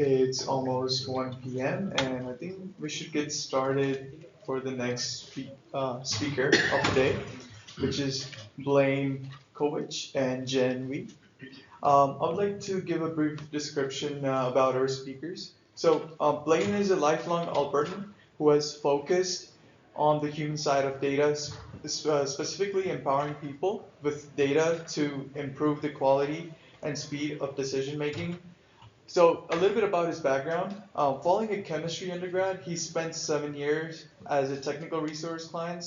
It's almost 1 p.m. and I think we should get started for the next speaker of the day, which is Blaine Kovacik and Jen Wee. I would like to give a brief description about our speakers. Blaine is a lifelong Albertan who has focused on the human side of data, specifically empowering people with data to improve the quality and speed of decision making. So a little bit about his background. Following a chemistry undergrad, he spent 7 years as a technical resource client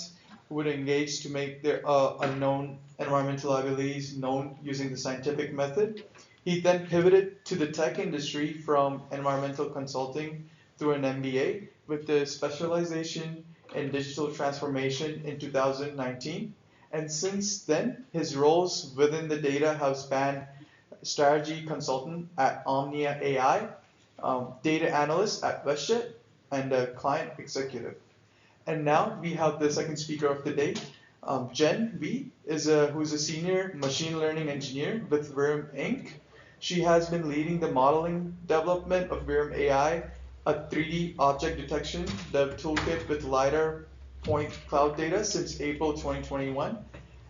who would engage to make their unknown environmental liabilities known using the scientific method. He then pivoted to the tech industry from environmental consulting through an MBA with the specialization in digital transformation in 2019. And since then, his roles within the data have spanned strategy consultant at Omnia AI, data analyst at WestJet, and a client executive. And now we have the second speaker of the day. Jen Wee who's a senior machine learning engineer with Veerum Inc. She has been leading the modeling development of Veerum AI, a 3D object detection dev toolkit with LiDAR point cloud data since April 2021.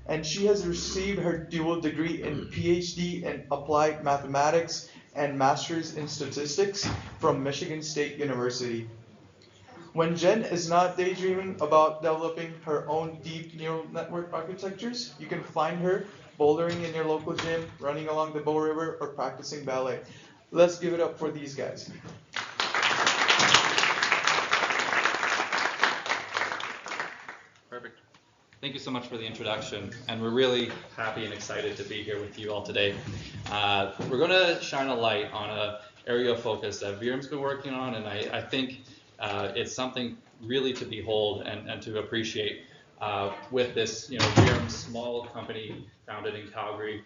And she has received her dual degree in PhD in applied mathematics and master's in statistics from Michigan State University. When Jen is not daydreaming about developing her own deep neural network architectures, you can find her bouldering in your local gym, running along the Bow River, or practicing ballet. Let's give it up for these guys. Perfect. Thank you so much for the introduction, and we're really happy and excited to be here with you all today. We're going to shine a light on an area of focus that Veerum's been working on, and I think it's something really to behold and to appreciate with this, Veerum small company founded in Calgary.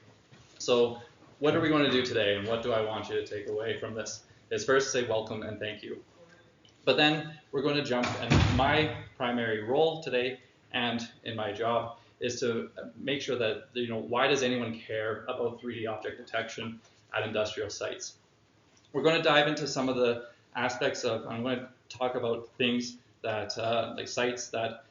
So what are we going to do today, and what do I want you to take away from this? Is first say welcome and thank you. But then we're going to jump, and my primary role today and in my job is to make sure that, why does anyone care about 3D object detection at industrial sites? We're going to dive into some of the aspects I'm going to talk about things that, like sites that,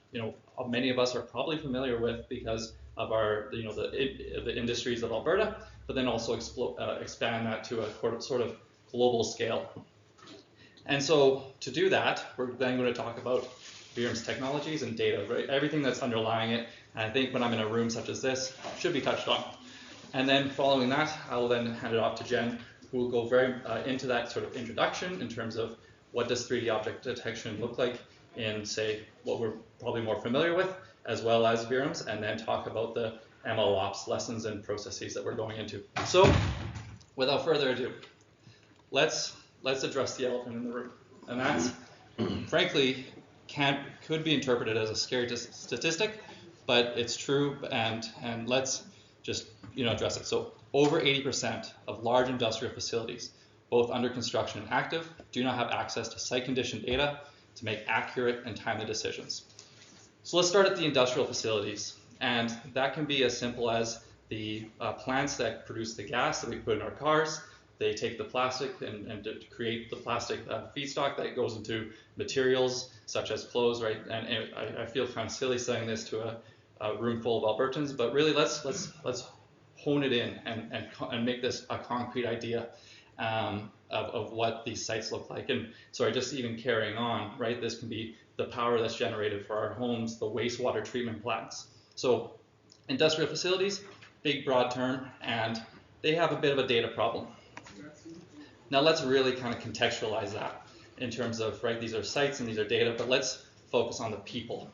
many of us are probably familiar with because of our, the industries of Alberta, but then also expand that to a sort of global scale. And so to do that, we're then going to talk about Veerum's technologies and data, right? Everything that's underlying it. And I think when I'm in a room such as this, should be touched on. And then following that, I will then hand it off to Jen, who will go very into that sort of introduction in terms of what does 3D object detection look like in, say, what we're probably more familiar with, as well as Veerum's, and then talk about the ML ops lessons and processes that we're going into. So without further ado, let's address the elephant in the room. And that's, frankly, could be interpreted as a scary statistic, but it's true, and let's just address it. So over 80% of large industrial facilities, both under construction and active, do not have access to site condition data to make accurate and timely decisions. So let's start at the industrial facilities, and that can be as simple as the plants that produce the gas that we put in our cars. They take the plastic and to create the plastic feedstock that goes into materials such as clothes, right? And I feel kind of silly saying this to a room full of Albertans, but really let's hone it in and make this a concrete idea of what these sites look like. And sorry, just even carrying on, right? This can be the power that's generated for our homes, the wastewater treatment plants. So industrial facilities, big broad term, and they have a bit of a data problem. Now let's really kind of contextualize that in terms of, right, these are sites and these are data, but let's focus on the people.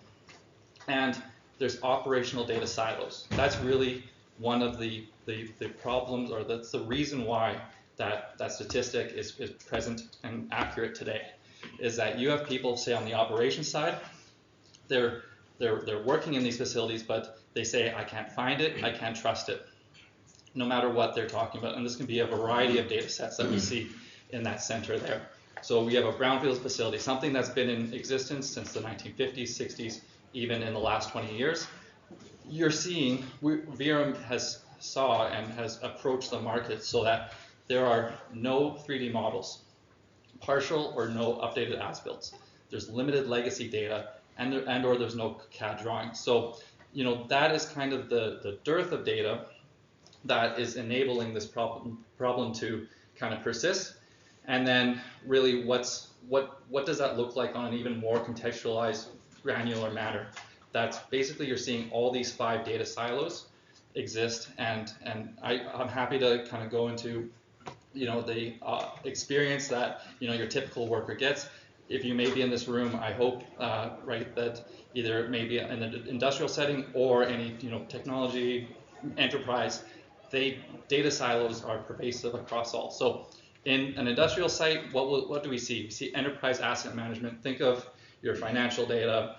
And there's operational data silos. That's really one of the problems, or that's the reason why that statistic is present and accurate today, is that you have people, say, on the operations side, they're working in these facilities, but they say, I can't find it, I can't trust it, no matter what they're talking about. And this can be a variety of data sets that we see in that center there. So we have a brownfields facility, something that's been in existence since the 1950s, 60s, even in the last 20 years. You're seeing, Veerum has approached the market so that there are no 3D models partial or no updated as-builts. There's limited legacy data, or there's no CAD drawings. So, that is kind of the dearth of data that is enabling this problem to kind of persist. And then really what does that look like on an even more contextualized, granular manner? That's basically you're seeing all these 5 data silos exist, and I'm happy to kind of go into the experience that your typical worker gets. If you may be in this room, I hope right, that either maybe in an industrial setting or any technology enterprise, data silos are pervasive across all. So in an industrial site, what do we see? We see enterprise asset management. Think of your financial data,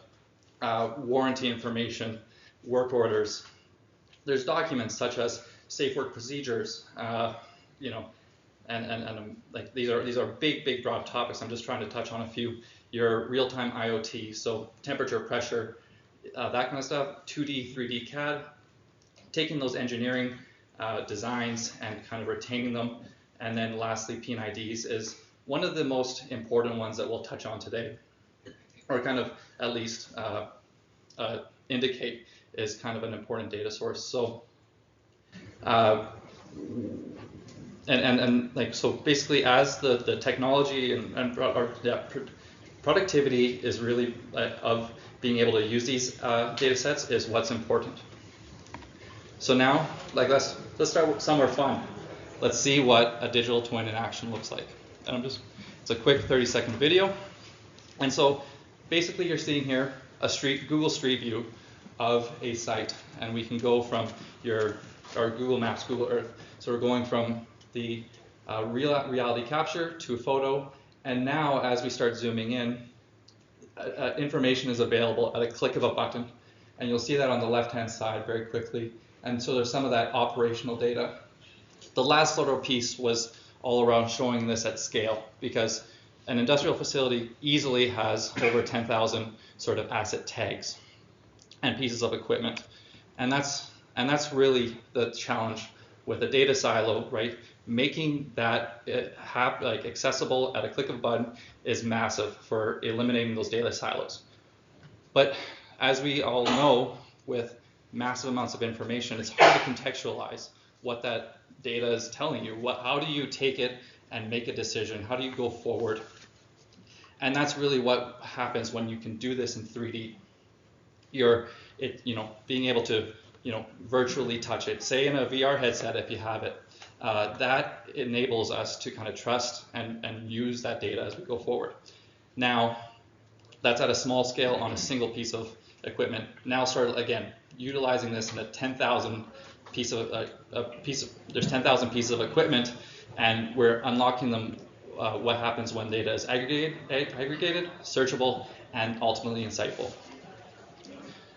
warranty information, work orders. There's documents such as safe work procedures, and like these are big broad topics. I'm just trying to touch on a few. Your real-time IoT, so temperature, pressure, that kind of stuff. 2D, 3D CAD, taking those engineering designs and kind of retaining them. And then lastly, P&IDs is one of the most important ones that we'll touch on today, or kind of at least indicate is kind of an important data source. So so basically, as the technology productivity is really of being able to use these data sets is what's important. So now, let's start somewhere fun. Let's see what a digital twin in action looks like. And it's a quick 30-second video. And so basically you're seeing here a Google Street View of a site, and we can go from our Google Maps, Google Earth. So we're going from the reality capture to a photo, and now as we start zooming in, information is available at a click of a button, and you'll see that on the left-hand side very quickly. And so there's some of that operational data. The last photo piece was all around showing this at scale, because an industrial facility easily has over 10,000 sort of asset tags and pieces of equipment, and that's really the challenge with a data silo, right? Making that accessible at a click of a button is massive for eliminating those data silos. But as we all know, with massive amounts of information, it's hard to contextualize what that data is telling you. How do you take it and make a decision? How do you go forward? And that's really what happens when you can do this in 3D. Being able to virtually touch it, say in a VR headset if you have it, that enables us to kind of trust and use that data as we go forward. Now, that's at a small scale on a single piece of equipment. Now start again utilizing this in a 10,000 there's 10,000 pieces of equipment, and we're unlocking them. What happens when data is aggregated, searchable, and ultimately insightful.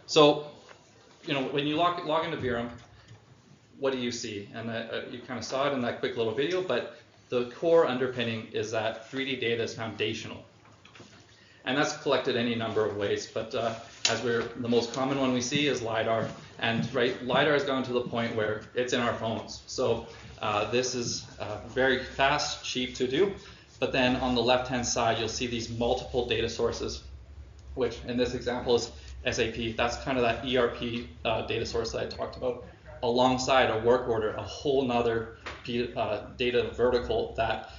So, when you log into Veerum, what do you see? And you kind of saw it in that quick little video, but the core underpinning is that 3D data is foundational. And that's collected any number of ways, but the most common one we see is LiDAR. And LiDAR has gone to the point where it's in our phones. So this is very fast, cheap to do. But then on the left-hand side, you'll see these multiple data sources, which in this example is SAP. That's kind of that ERP data source that I talked about, alongside a work order, a whole nother data vertical that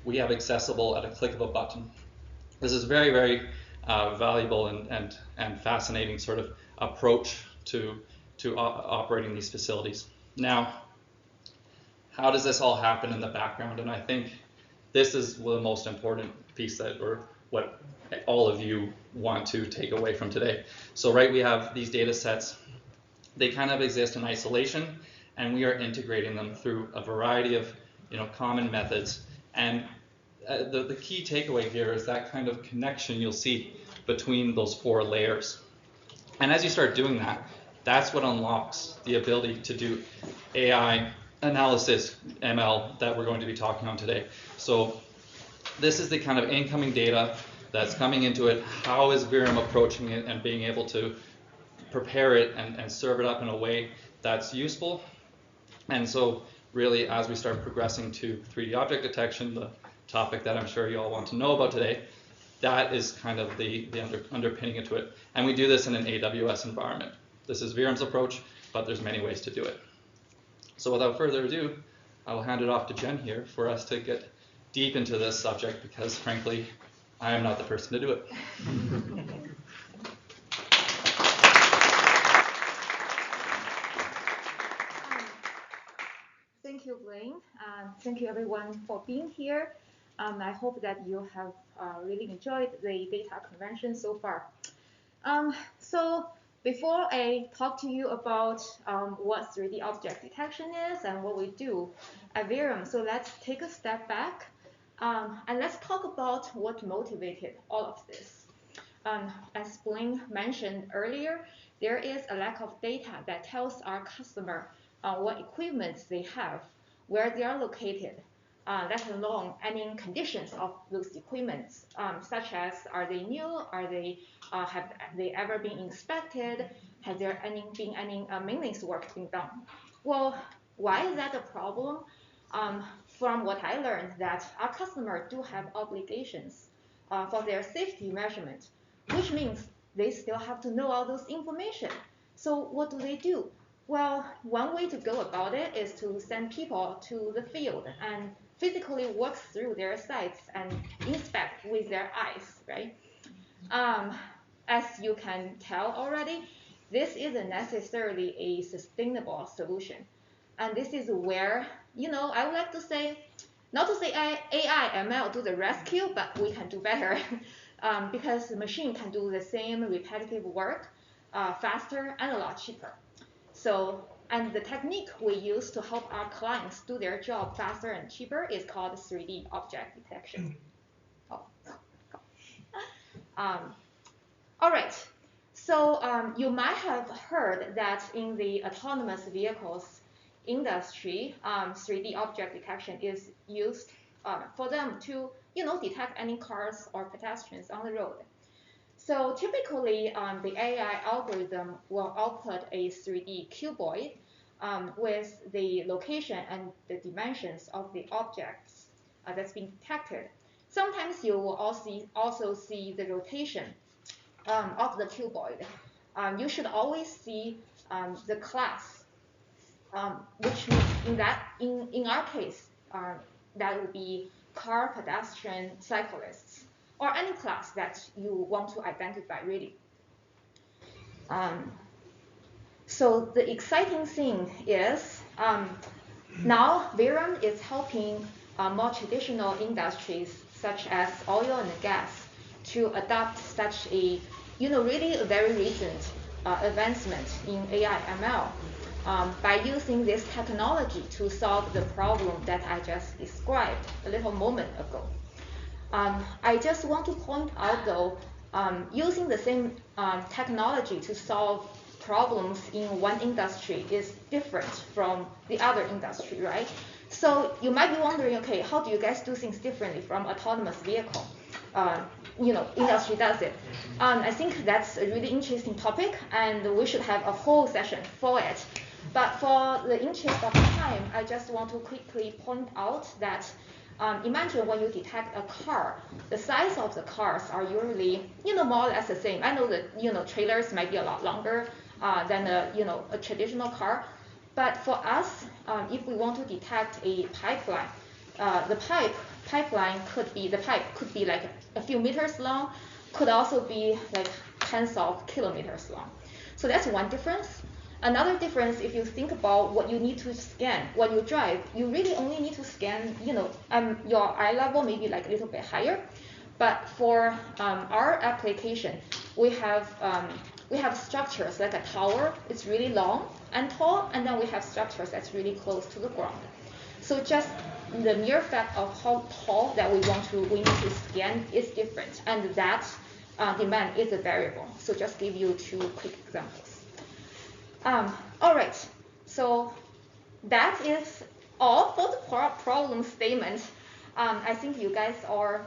we have accessible at a click of a button. This is very, very valuable and fascinating sort of approach to operating these facilities. Now, how does this all happen in the background? And I think this is the most important piece what all of you want to take away from today. So we have these data sets. They kind of exist in isolation, and we are integrating them through a variety of common methods. And the key takeaway here is that kind of connection you'll see between those 4 layers. And as you start doing that, that's what unlocks the ability to do AI analysis, ML, that we're going to be talking on today. So this is the kind of incoming data that's coming into it. How is Veerum approaching it and being able to prepare it and serve it up in a way that's useful? And so really, as we start progressing to 3D object detection, the topic that I'm sure you all want to know about today, that is kind of the underpinning into it. And we do this in an AWS environment. This is Veerum's approach, but there's many ways to do it. So without further ado, I will hand it off to Jen here for us to get deep into this subject, because frankly, I am not the person to do it. Thank you, Blaine. Thank you, everyone, for being here. I hope that you have really enjoyed the data convention so far. So before I talk to you about what 3D object detection is and what we do at Veerum, so let's take a step back and let's talk about what motivated all of this. As Blaine mentioned earlier, there is a lack of data that tells our customer what equipment they have, where they are located, let alone any conditions of those equipments, such as are they new, have they ever been inspected, has there been any maintenance work being done? Well, why is that a problem? From what I learned, that our customers do have obligations for their safety measurement, which means they still have to know all those information. So what do? Well, one way to go about it is to send people to the field and physically walk through their sites and inspect with their eyes, right? As you can tell already, this isn't necessarily a sustainable solution. And this is where, I would like to say, not to say AI, ML do the rescue, but we can do better because the machine can do the same repetitive work faster and a lot cheaper. So, and the technique we use to help our clients do their job faster and cheaper is called 3D object detection. All right. So you might have heard that in the autonomous vehicles industry, 3D object detection is used for them to, detect any cars or pedestrians on the road. So typically, the AI algorithm will output a 3D cuboid with the location and the dimensions of the objects that's being detected. Sometimes you will also see the rotation of the cuboid. You should always see the class, which means in our case, that would be car, pedestrian, cyclists, or any class that you want to identify, really. So the exciting thing is now Veerum is helping more traditional industries such as oil and gas to adopt such a, really a very recent advancement in AI ML by using this technology to solve the problem that I just described a little moment ago. I just want to point out, though, using the same technology to solve problems in one industry is different from the other industry, right? So you might be wondering, okay, how do you guys do things differently from autonomous vehicle? Industry does it. I think that's a really interesting topic, and we should have a whole session for it. But for the interest of time, I just want to quickly point out that imagine when you detect a car, the size of the cars are usually, more or less the same. I know that, trailers might be a lot longer than a traditional car. But for us, if we want to detect a pipeline, the pipeline could be like a few meters long, could also be like tens of kilometers long. So that's one difference. Another difference, if you think about what you need to scan when you drive, you really only need to scan, your eye level maybe like a little bit higher. But for our application, we have structures like a tower. It's really long and tall, and then we have structures that's really close to the ground. So just the mere fact of how tall that we need to scan is different, and that demand is a variable. So just give you two quick examples. All right, so that is all for the problem statement. I think you guys are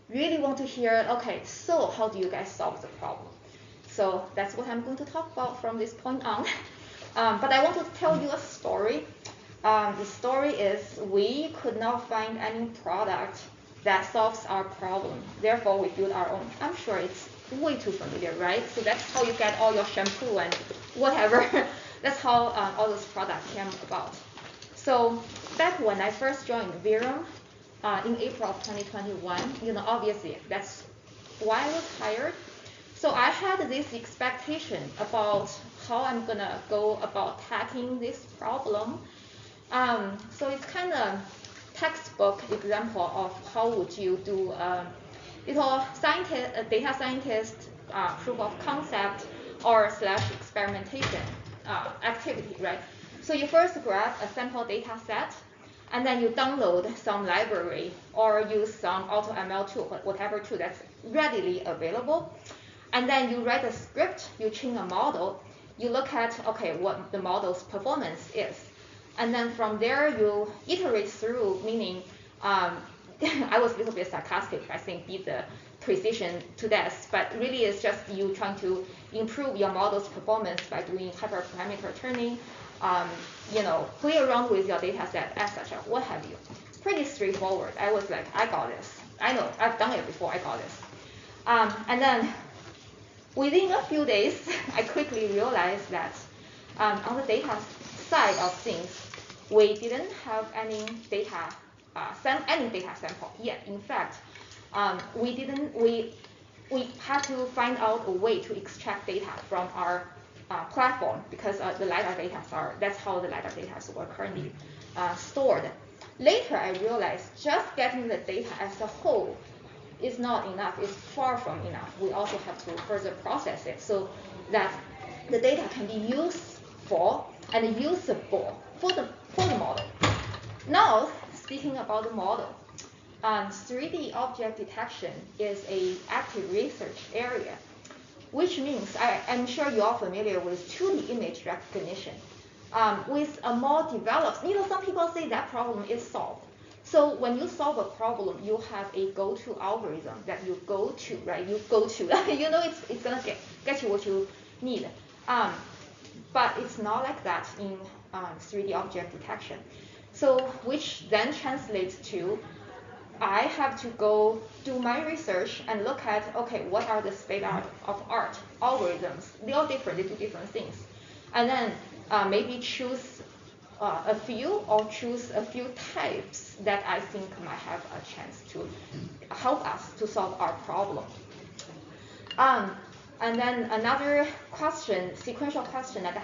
really want to hear, okay, so how do you guys solve the problem? So that's what I'm going to talk about from this point on. But I want to tell you a story. The story is we could not find any product that solves our problem. Therefore, we built our own. I'm sure it's way too familiar, right? So that's how you get all your shampoo and whatever. That's how all those products came about. So back when I first joined Veerum in April of 2021, obviously that's why I was hired. So I had this expectation about how I'm gonna go about tackling this problem. So it's kind of textbook example of how would you do data scientist proof of concept or / experimentation activity, right? So you first grab a sample data set, and then you download some library or use some AutoML tool, whatever tool that's readily available. And then you write a script, you train a model, you look at, okay, what the model's performance is. And then from there, you iterate through, meaning, I was a little bit sarcastic, I think, beat the precision to death, but really it's just you trying to improve your model's performance by doing hyperparameter tuning, play around with your data set, etc., what have you. It's pretty straightforward. I was like, I got this. I know, I've done it before, I got this. And then within a few days, I quickly realized that on the data side of things, we didn't have any data sample yet. In fact, we had to find out a way to extract data from our platform because the LiDAR data that's how the LiDAR data were currently stored. Later, I realized just getting the data as a whole is not enough. It's far from enough. We also have to further process it so that the data can be useful and usable for the model. Now, speaking about the model, 3D object detection is an active research area, which means I'm sure you're all familiar with 2D image recognition. With a more developed, some people say that problem is solved. So when you solve a problem, you have a go-to algorithm that you go to, right? You go to, it's gonna get you what you need. But it's not like that in 3D object detection. So which then translates to, I have to go do my research and look at, okay, what are the state of art algorithms? They are different, they do different things. And then maybe choose a few or choose a few types that I think might have a chance to help us to solve our problem. And then another question, sequential question that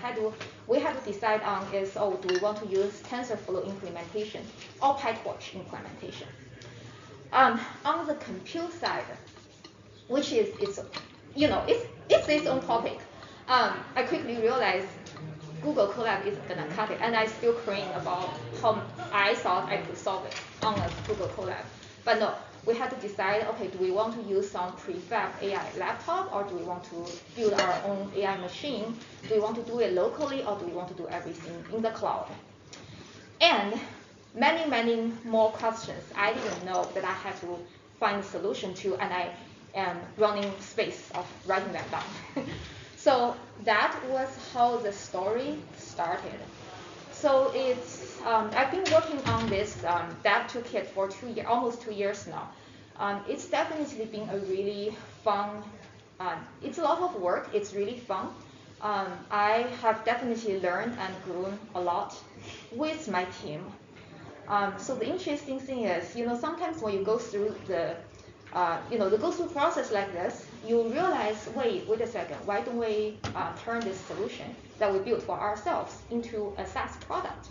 we had to decide on is, do we want to use TensorFlow implementation or PyTorch implementation? On the compute side, which is it's its own topic. I quickly realized Google Colab isn't gonna cut it, and I still crying about how I thought I could solve it on a Google Colab. But no, we had to decide, okay, do we want to use some prefab AI laptop, or do we want to build our own AI machine? Do we want to do it locally, or do we want to do everything in the cloud? And many, many more questions I didn't know that I had to find a solution to, and I am running space of writing them down. So that was how the story started. So it's I've been working on this dev toolkit for almost 2 years now. It's definitely been a really fun. It's a lot of work. It's really fun. I have definitely learned and grown a lot with my team. So the interesting thing is, sometimes when you go through the go-through process like this, you realize, wait a second, why don't we turn this solution that we built for ourselves into a SaaS product,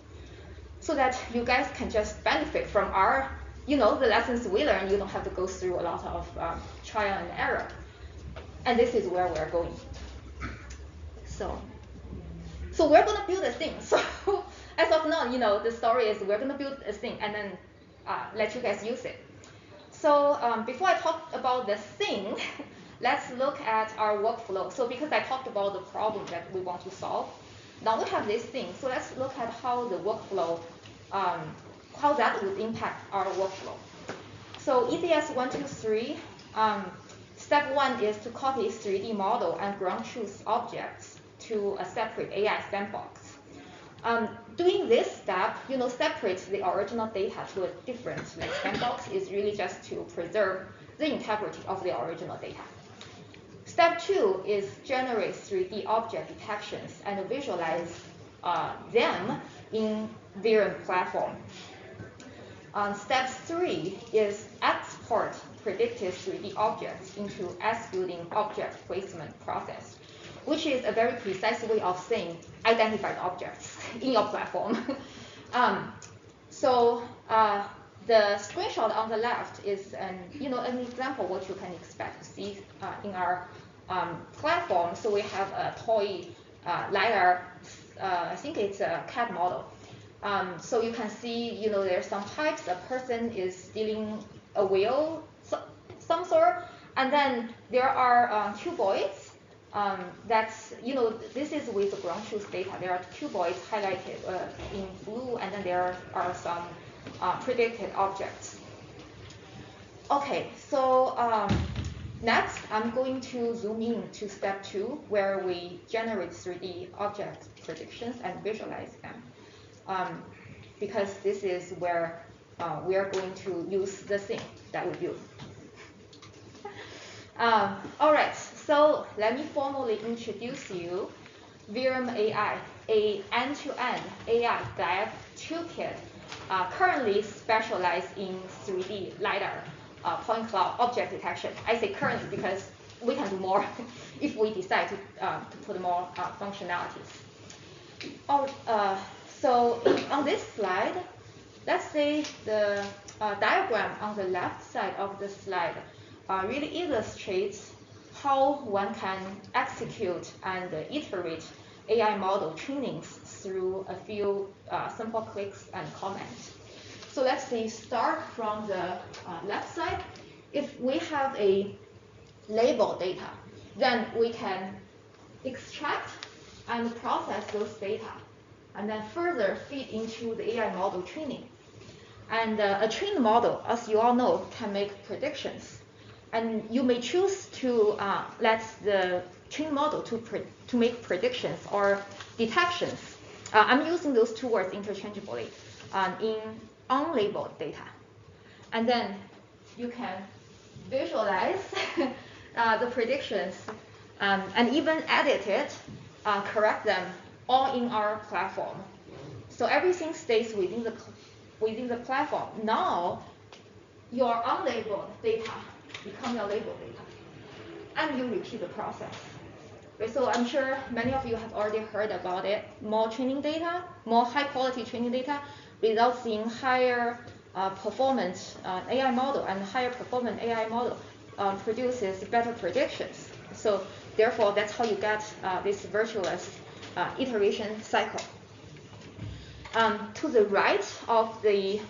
so that you guys can just benefit from our, the lessons we learned. You don't have to go through a lot of trial and error. And this is where we're going. So we're gonna build a thing. So as of now, the story is we're gonna build a thing and then let you guys use it. So before I talk about the thing, let's look at our workflow. So because I talked about the problem that we want to solve, now we have this thing. So let's look at how the workflow, how that would impact our workflow. So ECS 1, 2, 3. Step 1 is to copy 3D model and ground truth objects to a separate AI sandbox. Doing this step, separates the original data to a different sandbox is really just to preserve the integrity of the original data. Step 2 is generate 3D object detections and visualize them in Veerum platform. Step 3 is export predicted 3D objects into S-building object placement process, which is a very precise way of saying identified objects in your platform. The screenshot on the left is an example of what you can expect to see in our platform. So we have a toy LiDAR, I think it's a cat model. So you can see, there's some pipes, a person is stealing a wheel, some sort, and then there are cuboids. This is with the ground truth data. There are cuboids highlighted in blue, and then there are some predicted objects. Okay, so next I'm going to zoom in to step 2, where we generate 3D object predictions and visualize them. Because this is where we are going to use the thing that we built. All right, so let me formally introduce you Veerum AI, a end-to-end AI dive toolkit currently specialized in 3D LiDAR point cloud object detection. I say currently because we can do more if we decide to put more functionalities. So on this slide, let's say the diagram on the left side of the slide really illustrates how one can execute and iterate AI model trainings through a few simple clicks and comments. So let's say start from the left side. If we have a label data, then we can extract and process those data, and then further feed into the AI model training. And a trained model, as you all know, can make predictions. And you may choose to let the trained model to make predictions or detections. I'm using those two words interchangeably in unlabeled data. And then you can visualize the predictions and even edit it, correct them all in our platform. So everything stays within the platform. Now your unlabeled data become your labeled data, and you repeat the process. Okay, so I'm sure many of you have already heard about it. More training data, more high quality training data, results in higher performance AI model, and higher performance AI model produces better predictions. So therefore, that's how you get this virtuous iteration cycle. To the right of the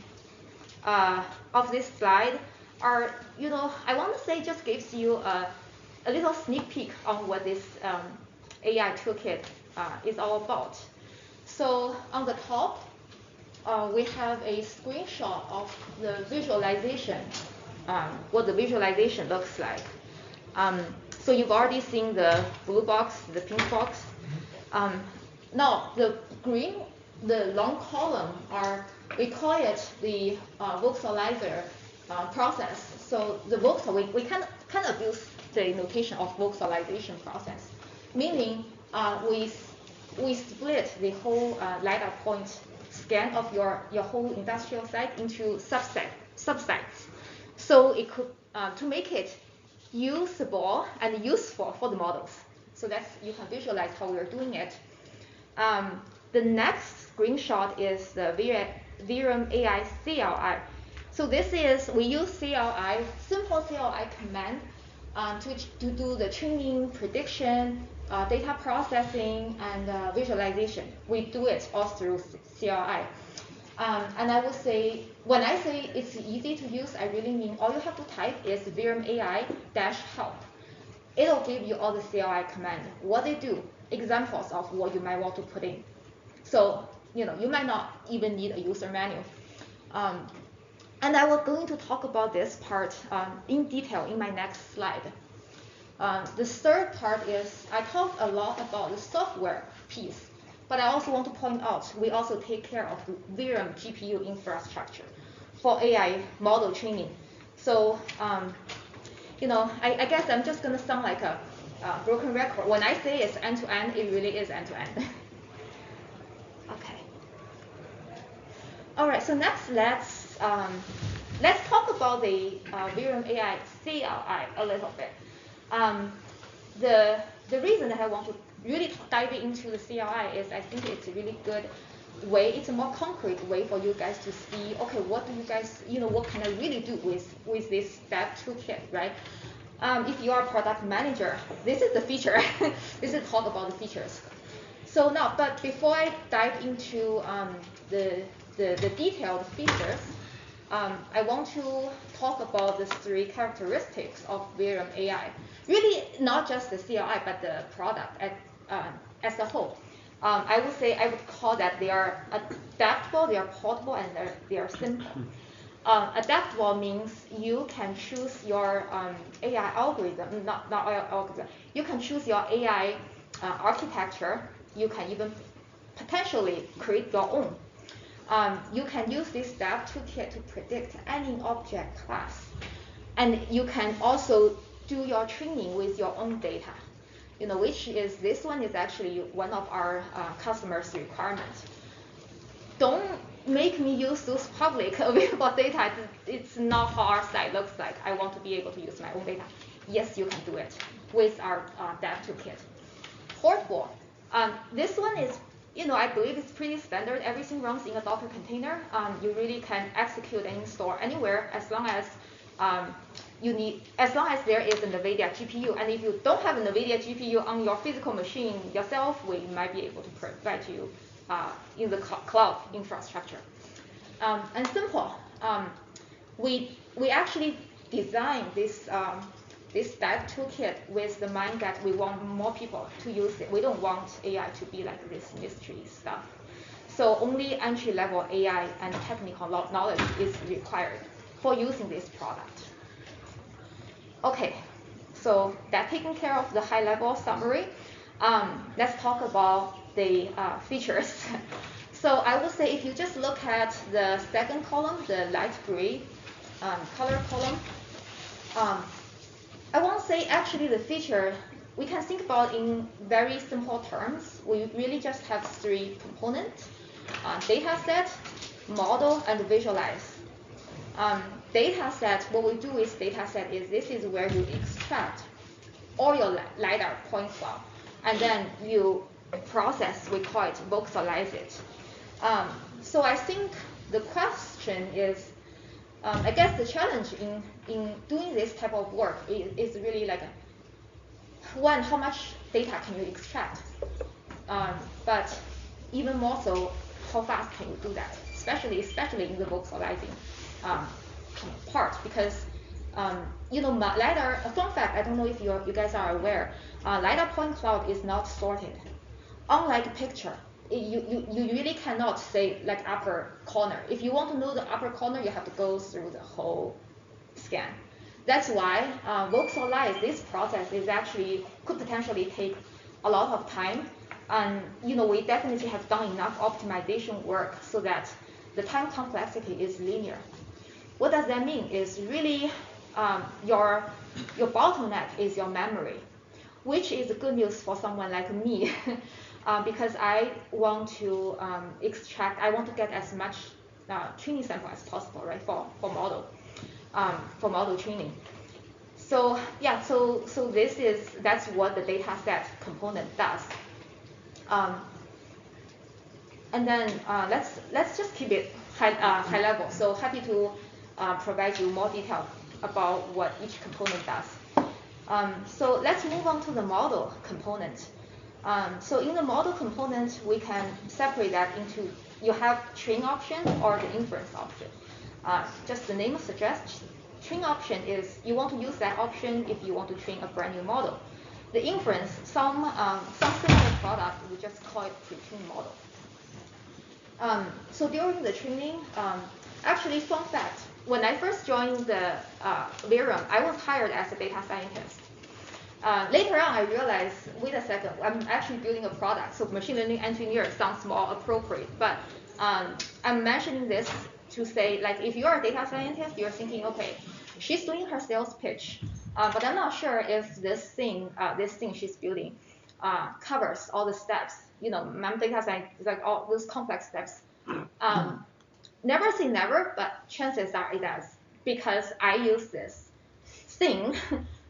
of this slide are, I want to say just gives you a little sneak peek on what this AI toolkit is all about. So on the top, we have a screenshot of the visualization, what the visualization looks like. So you've already seen the blue box, the pink box. Now the green, the long column we call it the voxelizer process. So the voxel, we kind of use the notation of voxelization process, meaning we split the whole LiDAR point scan of your whole industrial site into subsets. So it could to make it usable and useful for the models. So you can visualize how we're doing it. The next screenshot is the Veerum AI CLI. So we use CLI, simple CLI command to do the training, prediction, data processing, and visualization. We do it all through CLI. And I would say, when I say it's easy to use, I really mean all you have to type is Veerum AI-help. It'll give you all the CLI command, what they do, examples of what you might want to put in. So, you might not even need a user manual. And I was going to talk about this part in detail in my next slide. The third part is I talked a lot about the software piece. But I also want to point out, we also take care of the Veerum GPU infrastructure for AI model training. So, I guess I'm just going to sound like a broken record. When I say it's end-to-end, it really is end-to-end. Okay. All right. So next, let's talk about the Veerum AI CLI a little bit. The reason that I want to really dive into the CLI is I think it's a really good way. It's a more concrete way for you guys to see, okay, what do you guys, what can I really do with this dev toolkit, right? If you are a product manager, this is the feature. This is talk about the features. So now, but before I dive into the detailed features, I want to talk about the 3 characteristics of Veerum AI. Really, not just the CLI, but the product as a whole. I would say I would call that they are adaptable, they are portable, and they are simple. Adaptable means you can choose your AI algorithm, not algorithm. You can choose your AI architecture. You can even potentially create your own. You can use this dev toolkit to predict any object class. And you can also do your training with your own data, which is, this one is actually one of our customers' requirements. Don't make me use those public available data. It's not how our site looks like. I want to be able to use my own data. Yes, you can do it with our dev toolkit. Portable. This one is, I believe it's pretty standard. Everything runs in a Docker container. You really can execute and install anywhere as long as there is an NVIDIA GPU. And if you don't have an NVIDIA GPU on your physical machine yourself, we might be able to provide you in the cloud infrastructure. And simple. We actually designed this dev toolkit with the mind that we want more people to use it. We don't want AI to be like this mystery stuff. So only entry-level AI and technical knowledge is required for using this product. Okay, so that taking care of the high-level summary. Let's talk about the features. So I would say if you just look at the second column, the light gray color column, I won't say actually the feature, we can think about in very simple terms. We really just have 3 components: data set, model, and visualize. Data set, what we do with data set is this is where you extract all your LiDAR point cloud, and then you process, we call it voxelize it. So I think the question is, I guess the challenge in doing this type of work is really like, one, how much data can you extract? But even more so, how fast can you do that? Especially in the voxelizing part, because LiDAR, a fun fact, I don't know if you guys are aware, LiDAR point cloud is not sorted. Unlike a picture, you really cannot say like upper corner. If you want to know the upper corner, you have to go through the whole scan. That's why voxelize, this process is actually could potentially take a lot of time. And we definitely have done enough optimization work so that the time complexity is linear. What does that mean? Is really your bottleneck is your memory, which is good news for someone like me, because I want to extract, I want to get as much training sample as possible, right, for model training. So yeah, so that's what the dataset component does. And then let's just keep it high level. So happy to provide you more detail about what each component does. So let's move on to the model component. So in the model component, we can separate that into, you have train option or the inference option. Just the name suggests, train option is you want to use that option if you want to train a brand new model. The inference, some similar product, we just call it pre-trained model. So during the training, actually, fun fact, when I first joined the Veerum, I was hired as a data scientist. Later on, I realized, wait a second, I'm actually building a product, so machine learning engineer sounds more appropriate. But I'm mentioning this to say, like, if you're a data scientist, you're thinking, okay, she's doing her sales pitch, but I'm not sure if this thing she's building covers all the steps. You know, I'm data science, like all those complex steps. Never say never, but chances are it does, because I use this thing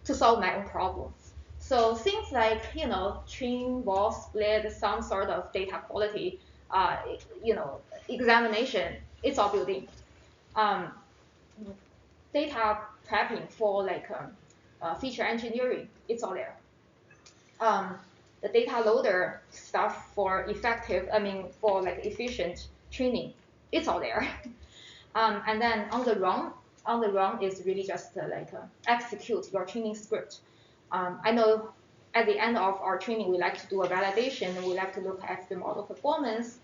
to solve my own problem. So things like, you know, train, wall, split, some sort of data quality, you know, examination, it's all built in. Data prepping for like feature engineering, it's all there. The data loader stuff for for like efficient training, it's all there. And then on the run is really just execute your training script. I know at the end of our training, we like to do a validation, and we like to look at the model performance,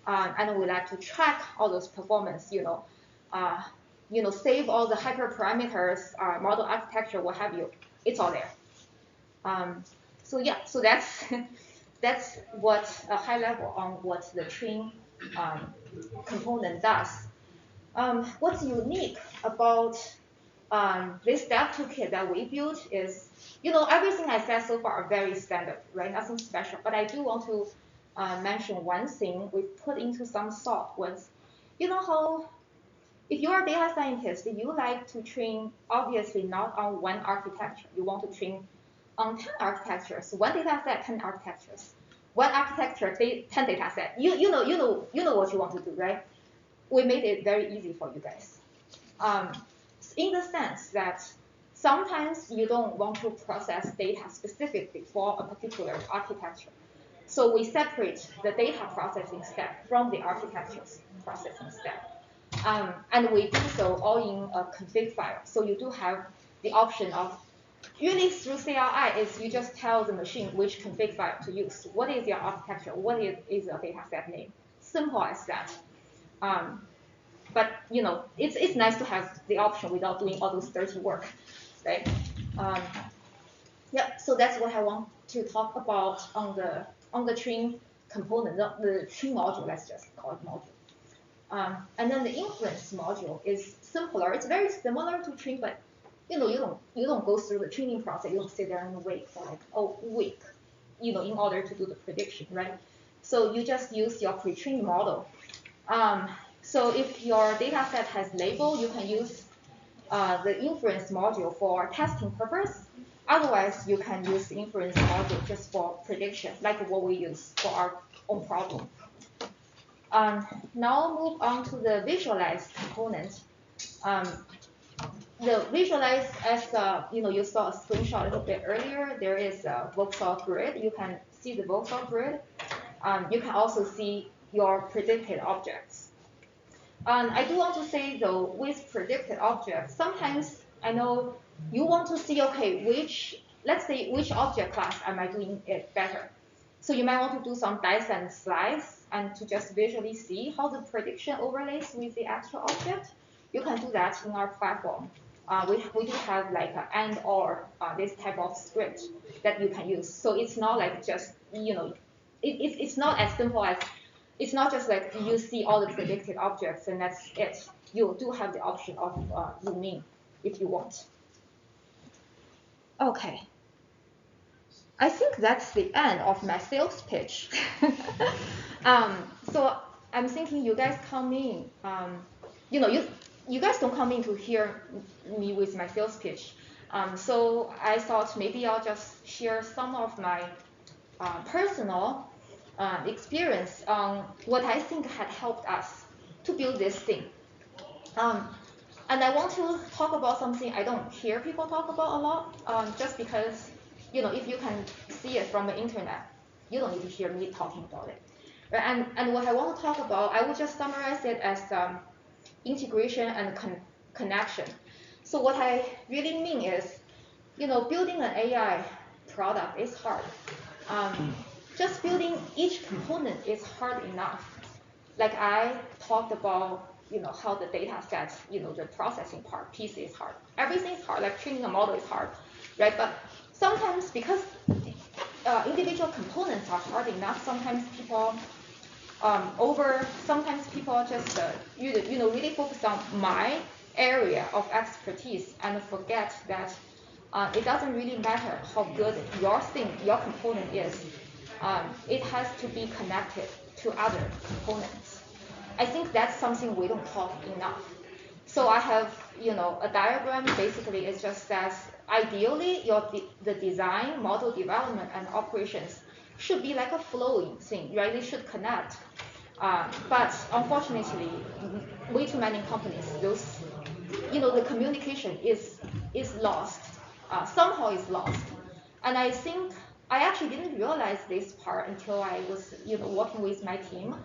and we like to track all those performance, save all the hyperparameters, model architecture, what have you. It's all there. So yeah, so that's that's what a high level on what the train component does. What's unique about this dev toolkit that we built is, everything I said so far are very standard, right? Nothing special. But I do want to mention one thing we put into some thought was, how if you're a data scientist, you like to train obviously not on one architecture. You want to train on 10 architectures, one data set, 10 architectures, one architecture, 10 data set. You know what you want to do, right? We made it very easy for you guys. In the sense that sometimes you don't want to process data specifically for a particular architecture. So we separate the data processing step from the architecture's processing step. And we do so all in a config file. So you do have the option of, really through CLI is you just tell the machine which config file to use. What is your architecture? What is your data set name? Simple as that. But it's nice to have the option without doing all those dirty work, right? Yeah, so that's what I want to talk about on the train component, the train module. Let's just call it module. And then the inference module is simpler. It's very similar to train, but you don't go through the training process. You don't sit there and wait for like a week, in order to do the prediction, right? So you just use your pre-trained model. So if your data set has label, you can use the inference module for testing purpose. Otherwise, you can use the inference module just for prediction, like what we use for our own problem. Now move on to the visualize component. The visualize, as you saw a screenshot a little bit earlier, there is a voxel grid. You can see the voxel grid. You can also see your predicted objects. I do want to say though, with predicted objects, sometimes I know you want to see, okay, let's say which object class am I doing it better? So you might want to do some dice and slice and to just visually see how the prediction overlays with the actual object. You can do that in our platform. We do have like an and or this type of script that you can use. So it's not like just, it's not as simple as, it's not just like you see all the predicted objects and that's it. You do have the option of zoom in if you want. Okay. I think that's the end of my sales pitch. So I'm thinking you guys come in, you guys don't come in to hear me with my sales pitch. So I thought maybe I'll just share some of my personal experience on what I think had helped us to build this thing. And I want to talk about something I don't hear people talk about a lot, just because, if you can see it from the internet, you don't need to hear me talking about it. And what I want to talk about, I will just summarize it as integration and connection. So what I really mean is, building an AI product is hard. Just building each component is hard enough. Like I talked about, how the data set, the processing part piece is hard. Everything is hard. Like training a model is hard, right? But sometimes because individual components are hard enough, sometimes people sometimes people just really focus on my area of expertise and forget that it doesn't really matter how good your component is. It has to be connected to other components. I think that's something we don't talk enough. So I have, a diagram. Basically, it's just that ideally the design, model development, and operations should be like a flowing thing, right? They should connect. But unfortunately, way too many companies, the communication is lost. Somehow is lost. And I think I actually didn't realize this part until I was, working with my team.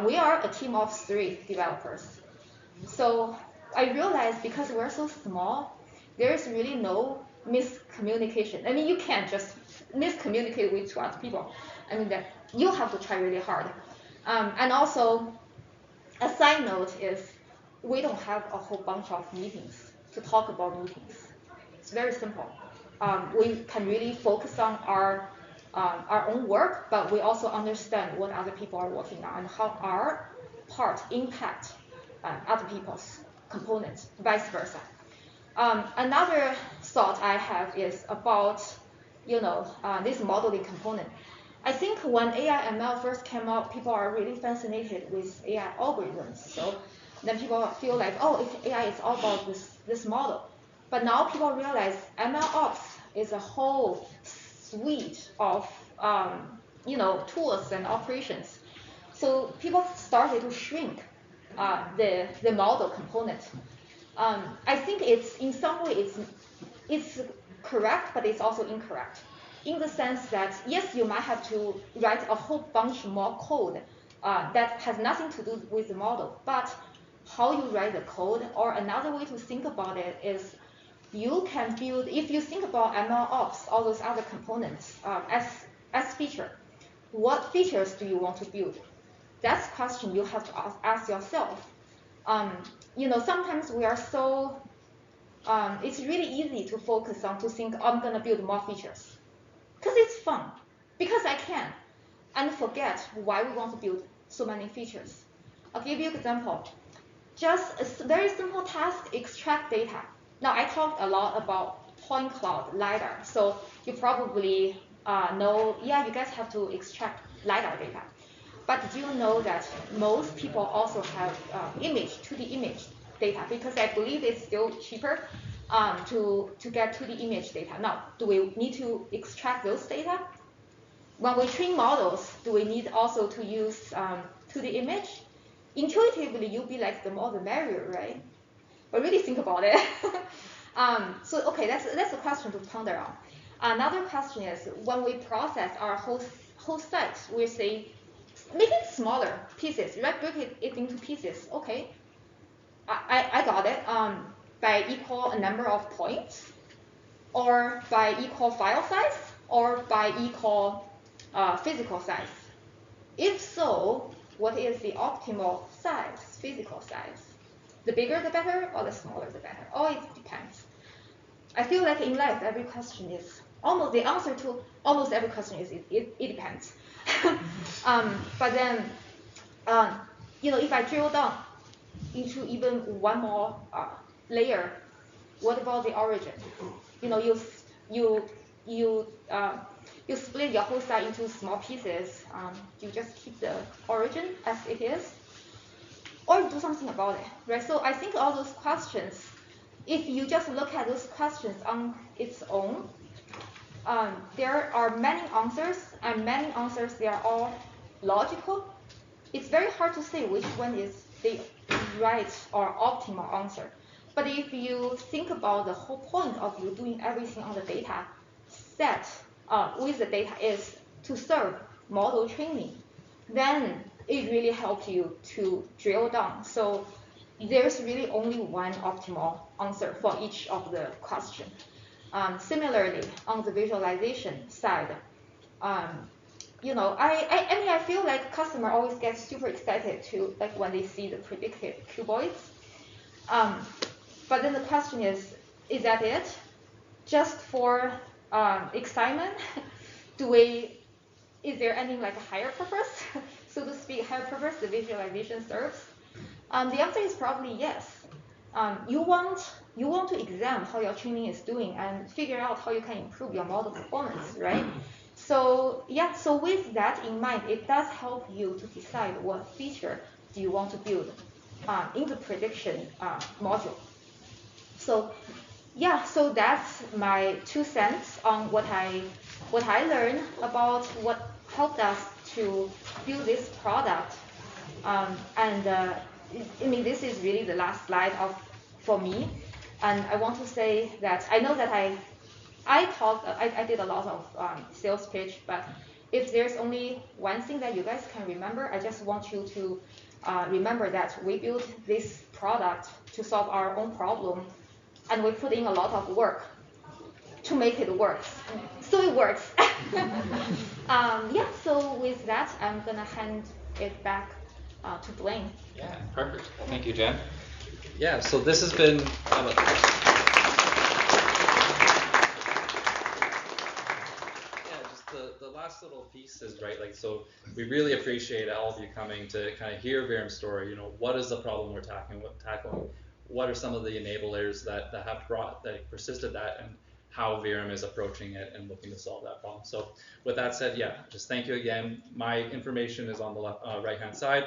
We are a team of 3 developers. So I realized because we're so small, there's really no miscommunication. I mean, you can't just miscommunicate with 2 other people. I mean, that you have to try really hard. And also, a side note is we don't have a whole bunch of meetings to talk about meetings. It's very simple. We can really focus on our own work, but we also understand what other people are working on and how our part impact other people's components, vice versa. Another thought I have is about, this modeling component. I think when AI ML first came out, people are really fascinated with AI algorithms. So then people feel like, oh, if AI is all about this model. But now people realize ML ops is a whole suite of tools and operations. So people started to shrink the model component. I think it's in some way it's correct, but it's also incorrect, in the sense that yes, you might have to write a whole bunch more code that has nothing to do with the model, but how you write the code, or another way to think about it is you can build, if you think about ML ops, all those other components as feature, what features do you want to build? That's a question you have to ask yourself. Sometimes we are so, it's really easy to focus on, to think, I'm going to build more features. Because it's fun. Because I can. And forget why we want to build so many features. I'll give you an example. Just a very simple task, extract data. Now, I talked a lot about point cloud, LiDAR. So you probably know, yeah, you guys have to extract LiDAR data. But did you know that most people also have 2D image data? Because I believe it's still cheaper to get 2D image data. Now, do we need to extract those data? When we train models, do we need also to use 2D image? Intuitively, you'll be like, the more the merrier, right? But really think about it. So, okay, that's a question to ponder on. Another question is, when we process our whole site, we say, make it smaller pieces, right? Break it into pieces. Okay, I got it. By equal a number of points, or by equal file size, or by equal physical size. If so, what is the optimal size, physical size? The bigger the better, or the smaller the better? Oh, it depends. I feel like in life, every question is the answer to almost every question is it depends. But then, if I drill down into even one more layer, what about the origin? You split your whole site into small pieces. You just keep the origin as it is, or do something about it, right? So I think all those questions, if you just look at those questions on its own, there are many answers, and many answers, they are all logical. It's very hard to say which one is the right or optimal answer. But if you think about the whole point of you doing everything on the data set with the data is to serve model training, then it really helps you to drill down. So there's really only one optimal answer for each of the questions. Similarly, on the visualization side, I mean, I feel like customer always gets super excited like when they see the predicted cuboids. But then the question is that it? Just for excitement? Is there any like higher purpose, so to speak, higher purpose the visualization serves? The answer is probably yes. You want to examine how your training is doing and figure out how you can improve your model performance, right? So yeah, so with that in mind, it does help you to decide what feature do you want to build in the prediction module. So yeah, so that's my 2 cents on what I learned about what helped us to build this product. I mean, this is really the last slide for me. And I want to say that I know that I did a lot of sales pitch, but if there's only one thing that you guys can remember, I just want you to remember that we built this product to solve our own problem, and we put in a lot of work to make it work. So it works. Yeah, so with that, I'm gonna hand it back to Blaine. Yeah, perfect. Thank you, Jen. Yeah, so this has been just the last little piece is right. Like, so we really appreciate all of you coming to kind of hear Veerum's story. You know, what is the problem we're tackling? What are some of the enablers that persisted that, and how Veerum is approaching it and looking to solve that problem. So with that said, yeah, just thank you again. My information is on the left, right-hand side.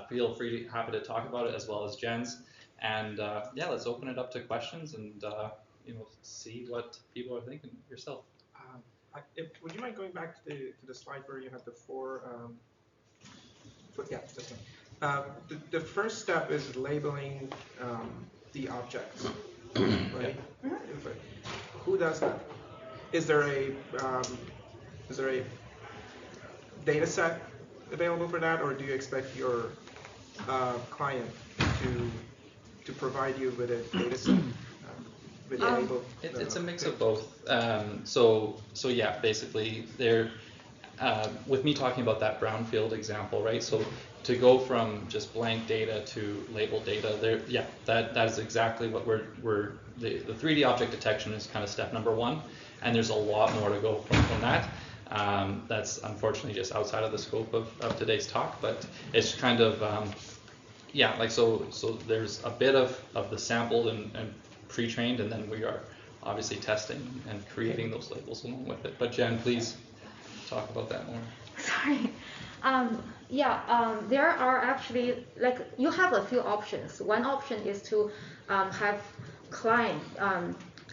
Feel free, happy to talk about it as well as Jen's. And yeah, let's open it up to questions and you know, see what people are thinking yourself. Would you mind going back to the slide where you have the four? Yeah, this one. The first step is labeling the objects, right? Mm-hmm. Who does that? Is there a data set available for that, or do you expect your client to provide you with a data set? It's a mix of both. So yeah, basically they're with me talking about that brownfield example, right? So to go from just blank data to labeled data, there, yeah, that is exactly what the 3D object detection is kind of step number one, and there's a lot more to go from that. That's unfortunately just outside of the scope of today's talk, but it's kind of yeah, like so there's a bit of the sampled and pre-trained, and then we are obviously testing and creating those labels along with it. But Jen, please talk about that more. Sorry. There are actually, like, you have a few options. One option is to have client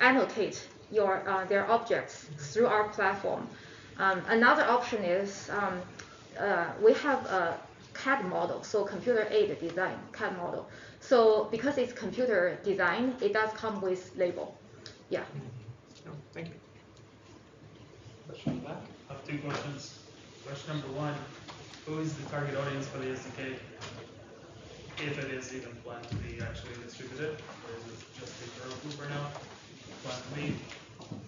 annotate their objects through our platform. Another option is we have a CAD model, so computer-aided design CAD model. So because it's computer design, it does come with label. Yeah. No, thank you. Question back? I have 2 questions. Question number 1, who is the target audience for the SDK? If it is even planned to be actually distributed, or is it just internal tool for now? Planned to be.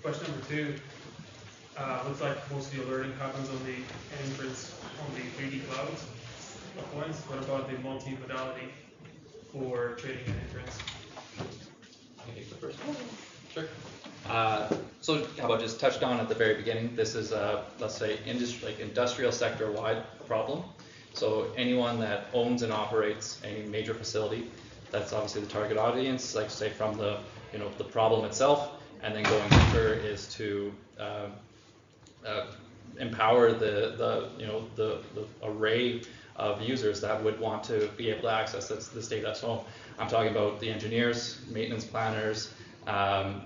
Question number 2, looks like most of your learning happens on the inference on the 3D clouds of points. What about the multi-modality for trading and inference? I take the first one. Sure. So how about just touched on at the very beginning, this is a, let's say, industrial sector-wide problem. So anyone that owns and operates any major facility, that's obviously the target audience, like say from the, you know, the problem itself, and then going deeper is to empower the array of users that would want to be able to access this data. So I'm talking about the engineers, maintenance planners,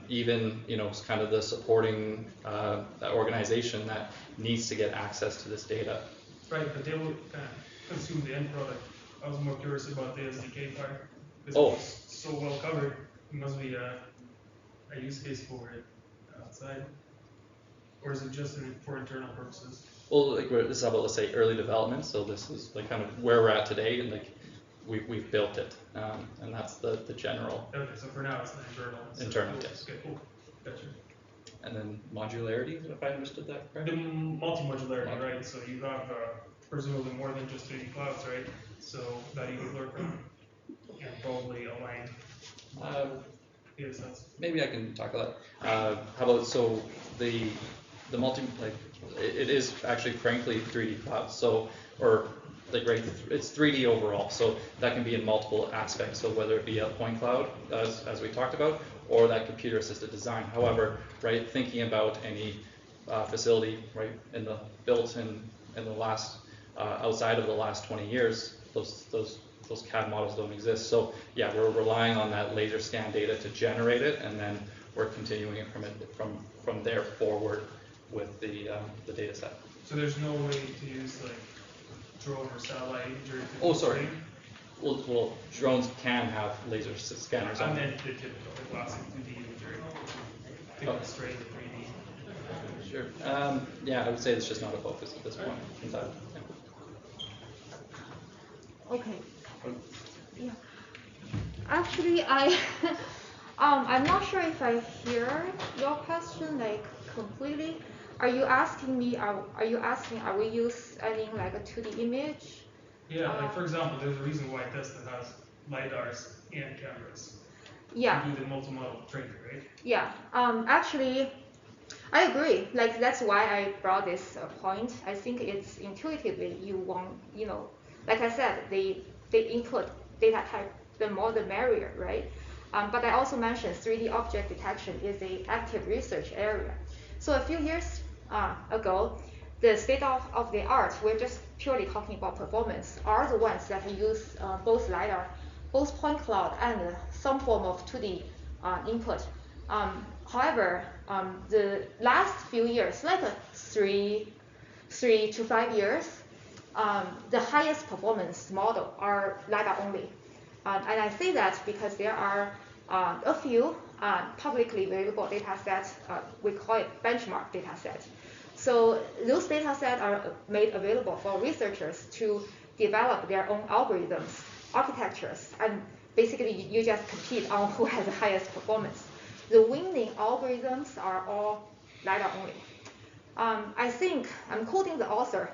even, you know, kind of the supporting organization that needs to get access to this data. Right, but they will consume the end product. I was more curious about the SDK part. Oh. It's so well covered, it must be a use case for it outside. Or is it just for internal purposes? Well, like this is about, let's say, early development. So this is like kind of where we're at today, and like we've built it, and that's the general. Okay, so for now it's the internal. Internal, cool. yes. Okay, cool. Gotcha. And then modularity, if I understood that correctly. The multi-modularity, right? So you have presumably more than just 3D clouds, right? So that you would learn from and probably align. data sets? Maybe I can tackle that. How about, so the multi, like, it is actually frankly 3D cloud. So, or like, right, it's 3D overall. So that can be in multiple aspects. So whether it be a point cloud, as we talked about, or that computer assisted design. However, right, thinking about any facility, right, built in the last, outside of the last 20 years, those CAD models don't exist. So yeah, we're relying on that laser scan data to generate it, and then we're continuing it from there forward with the data set. So there's no way to use like drone or satellite imagery to Oh, sorry. train? Well, drones can have laser scanners I on them. meant the typical, the classic 2D imagery to Oh. go straight to 3D. Sure. Yeah, I would say it's just not a focus at this point in time. Yeah. Okay. Yeah. Actually, I I'm not sure if I hear your question like completely. Are you asking me? Are you asking? Are we using like a 2D image? Yeah, like for example, there's a reason why Tesla has LiDARs and cameras. Yeah. To do the multimodal training, right? Yeah. Actually, I agree. Like that's why I brought this point. I think it's intuitively you want, like I said, the input data type, the more the merrier, right? But I also mentioned 3D object detection is a active research area. So a few years ago, the state of the art, we're just purely talking about performance, are the ones that use both LiDAR, both point cloud, and some form of 2D input. However, the last few years, like 3 to 5 years, the highest performance model are LiDAR only. And I say that because there are a few publicly available data sets, we call it benchmark data sets. So those data sets are made available for researchers to develop their own algorithms, architectures, and basically you just compete on who has the highest performance. The winning algorithms are all LiDAR only. I think, I'm quoting the author,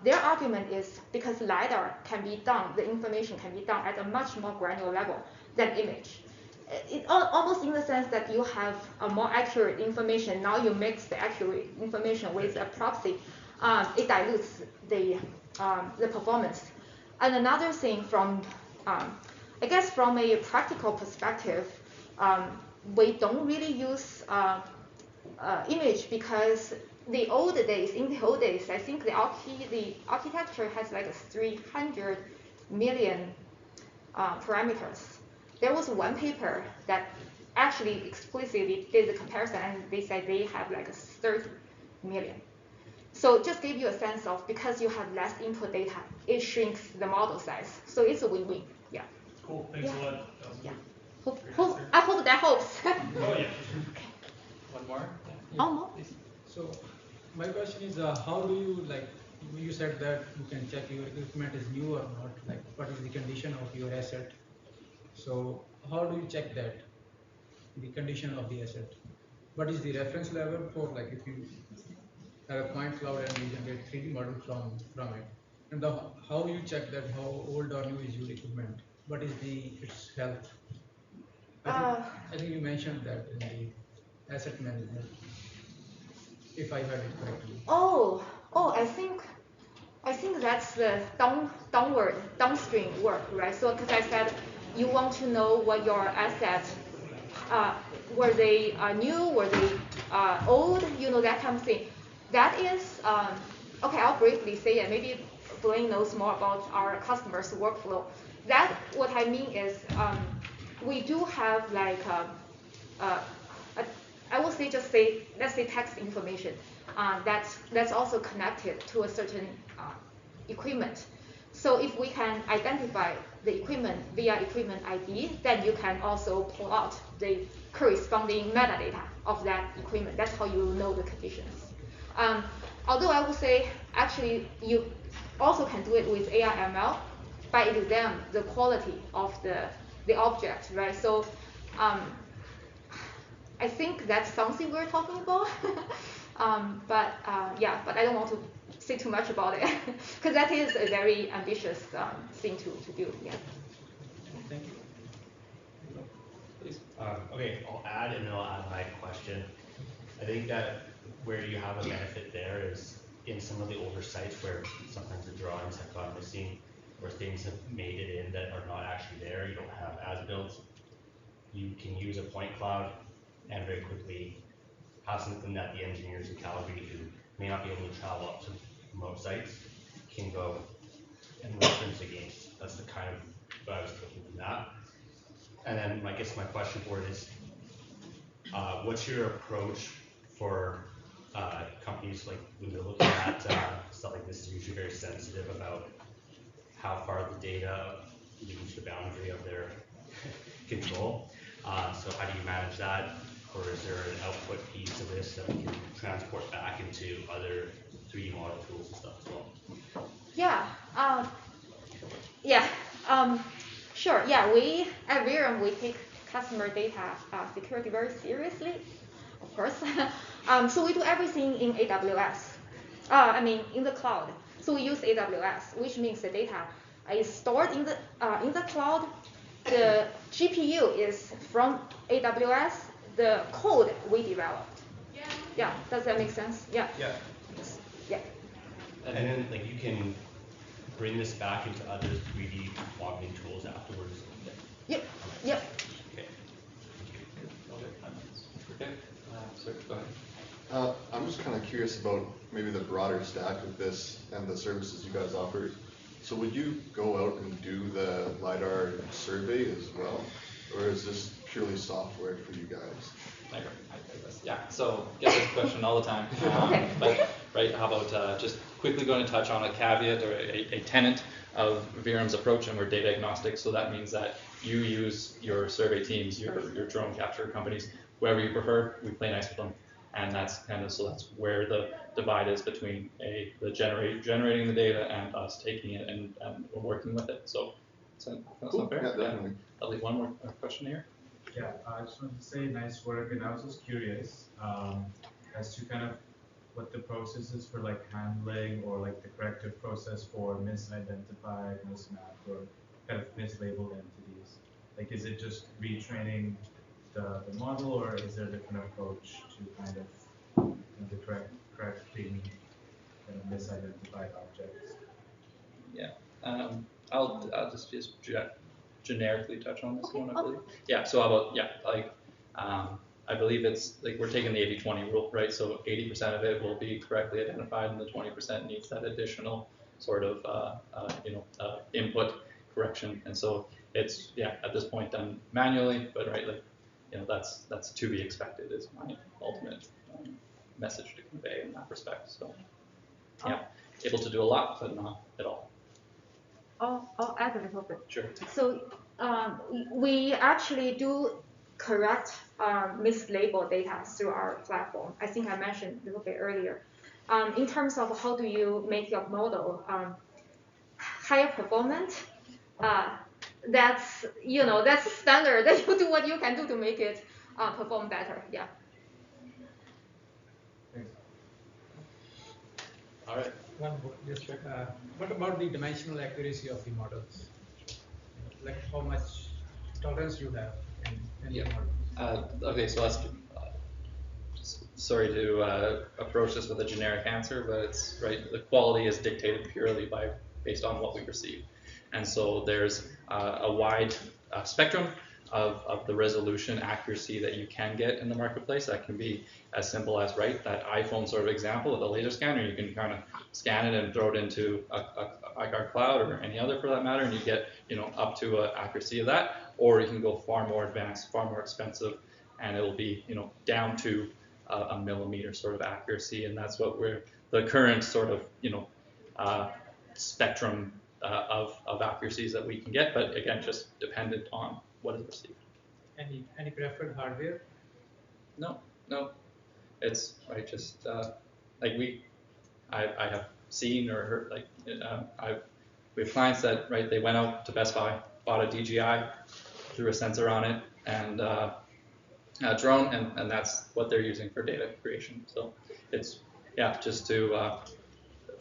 their argument is because LiDAR can be done, the information can be done at a much more granular level than image. It almost in the sense that you have a more accurate information. Now you mix the accurate information with a proxy. It dilutes the performance. And another thing from, I guess from a practical perspective, we don't really use image because in the old days, I think the architecture has like 300 million parameters. There was one paper that actually explicitly did the comparison, and they said they have like 30 million. So just give you a sense of, because you have less input data, it shrinks the model size. So it's a win-win. Yeah. Cool. Thanks a lot. Yeah. I hope that helps. Oh yeah. Okay. One more? Oh, no. So my question is, how do you, like, you said that you can check your equipment is new or not, like what is the condition of your asset? So how do you check that, the condition of the asset? What is the reference level for, like, if you have a point cloud and you generate 3D model from it, and how you check that how old or new is your equipment? What is its health? I think you mentioned that in the asset management, if I heard it correctly. I think that's the downstream work, right? So, because I said you want to know what your assets, were they new, were they old, that kind of thing. That is, okay, I'll briefly say it. Maybe Blaine knows more about our customers' workflow. That, what I mean is, we do have like, I will say let's say text information that's also connected to a certain equipment. So if we can identify the equipment via equipment ID, then you can also pull out the corresponding metadata of that equipment. That's how you know the conditions. Although I would say, actually, you also can do it with AI ML by examining the quality of the object, right? So I think that's something we're talking about. But I don't want to say too much about it because that is a very ambitious thing to do. Yeah. Thank you. Please. Okay, I'll add and then I'll add my question. I think that where you have a benefit there is in some of the older sites where sometimes the drawings have gone missing or things have made it in that are not actually there, you don't have as-built. You can use a point cloud and very quickly have something that the engineers in Calgary who may not be able to travel up to remote sites can go and reference against. That's the kind of what I was thinking from that. And then I guess my question for it is, what's your approach for companies like when they're looking at stuff like this is usually very sensitive about how far the data leaves the boundary of their control. So how do you manage that? Or is there an output piece to this that we can transport back into other 3D model tools and stuff as well? Yeah. Yeah. Sure. Yeah. We at Veerum we take customer data security very seriously, of course. So we do everything in AWS. I mean in the cloud. So we use AWS, which means the data is stored in the cloud. The GPU is from AWS. The code we developed. Yeah. Does that make sense? Yeah. Yeah. Yeah. And then like you can bring this back into other 3D modeling tools afterwards. Yep. Yep. Okay. Okay. Sorry, go ahead. I'm just kind of curious about maybe the broader stack of this and the services you guys offer. So would you go out and do the LiDAR survey as well? Or is this purely software for you guys? Yeah, so get this question all the time. But right, how about just quickly going to touch on a caveat or a tenet of Veerum's approach, and we're data agnostic. So that means that you use your survey teams, your drone capture companies, whoever you prefer. We play nice with them, and that's kind of so that's where the divide is between the generating the data and us taking it and working with it. So that's not fair. Yeah, definitely. I'll leave one more question here. Yeah, I just wanted to say nice work, and I was just curious as to kind of what the process is for like handling or like the corrective process for misidentified, mismapped, or kind of mislabeled entities. Like, is it just retraining the model, or is there a different approach to kind of the correcting kind of misidentified objects? Yeah, I'll just generically touch on this one, I believe. Yeah, so how about, like, I believe it's, like, we're taking the 80-20 rule, right? So 80% of it will be correctly identified, and the 20% needs that additional sort of, input correction. And so it's, at this point done manually, but right, like, that's to be expected is my ultimate message to convey in that respect. So, able to do a lot, but not at all. I'll add a little bit. Sure. So we actually do correct mislabeled data through our platform. I think I mentioned a little bit earlier. In terms of how do you make your model higher performant, that's standard. That you do what you can do to make it perform better. Yeah. Thanks. All right. One more, just check. What about the dimensional accuracy of the models? Like how much tolerance you have in your models? Okay, so let's. Sorry to approach this with a generic answer, but it's right. The quality is dictated purely based on what we receive, and so there's a wide spectrum of the resolution accuracy that you can get in the marketplace. That can be as simple as that iPhone sort of example with a laser scanner. You can kind of scan it and throw it into our cloud or any other for that matter, and you get up to an accuracy of that. Or you can go far more advanced, far more expensive, and it'll be down to a millimeter sort of accuracy, and that's what the current sort of spectrum of accuracies that we can get. But again, just dependent on what is received. Any preferred hardware? No. It's right. Just like I have seen or heard we have clients that they went out to Best Buy, bought a DJI, threw a sensor on it, and a drone, and that's what they're using for data creation. So it's just to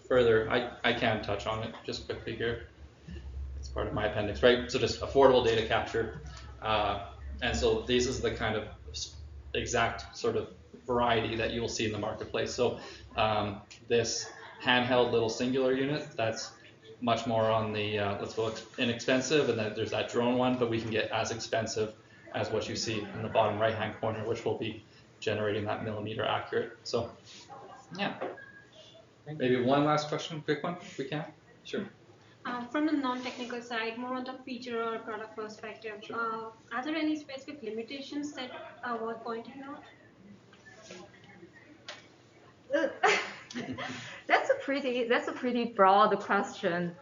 further, I can touch on it just quickly here. It's part of my appendix, right? So just affordable data capture, And so this is the kind of exact sort of variety that you will see in the marketplace. So this handheld little singular unit, that's much more on the, let's go inexpensive, and then there's that drone one, but we can get as expensive as what you see in the bottom right-hand corner, which will be generating that millimeter accurate. So yeah. Maybe one last question, quick one, if we can. Sure. From the non-technical side, more on the feature or product perspective, Sure. are there any specific limitations that are worth pointing out? That's a pretty broad question.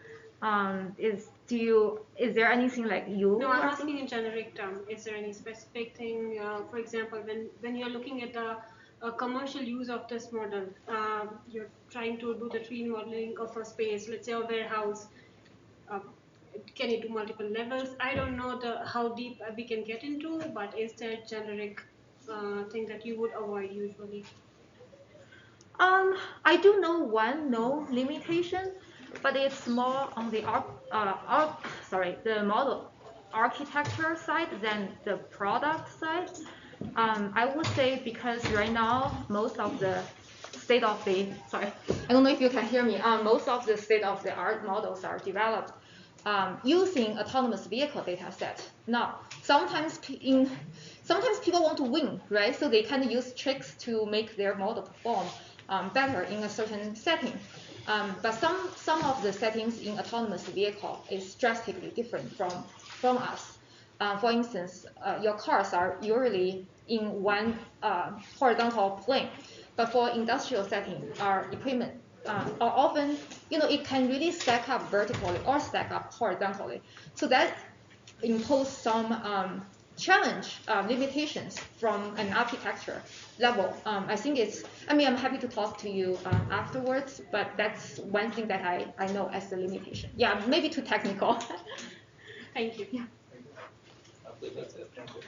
Is there anything like you? No, I'm asking in generic term. Is there any specific thing, for example, when you're looking at the commercial use of this model, you're trying to do the 3D modeling of a space, let's say a warehouse. Can it do multiple levels? I don't know how deep we can get into, but is there a generic thing that you would avoid usually? I do know one limitation, but it's more on the the model architecture side than the product side. I would say because right now most of the I don't know if you can hear me. Most of the state-of-the-art models are developed using autonomous vehicle data set. Now, sometimes people want to win, right? So they kind of use tricks to make their model perform better in a certain setting. But some of the settings in autonomous vehicle is drastically different from us. For instance, your cars are usually in one horizontal plane, but for industrial setting, our equipment are often, it can really stack up vertically or stack up horizontally. So that imposes some challenge limitations from an architecture level. I think I'm happy to talk to you afterwards, but that's one thing that I know as a limitation. Yeah, maybe too technical. Thank you. Yeah. I believe that's it. Thank you.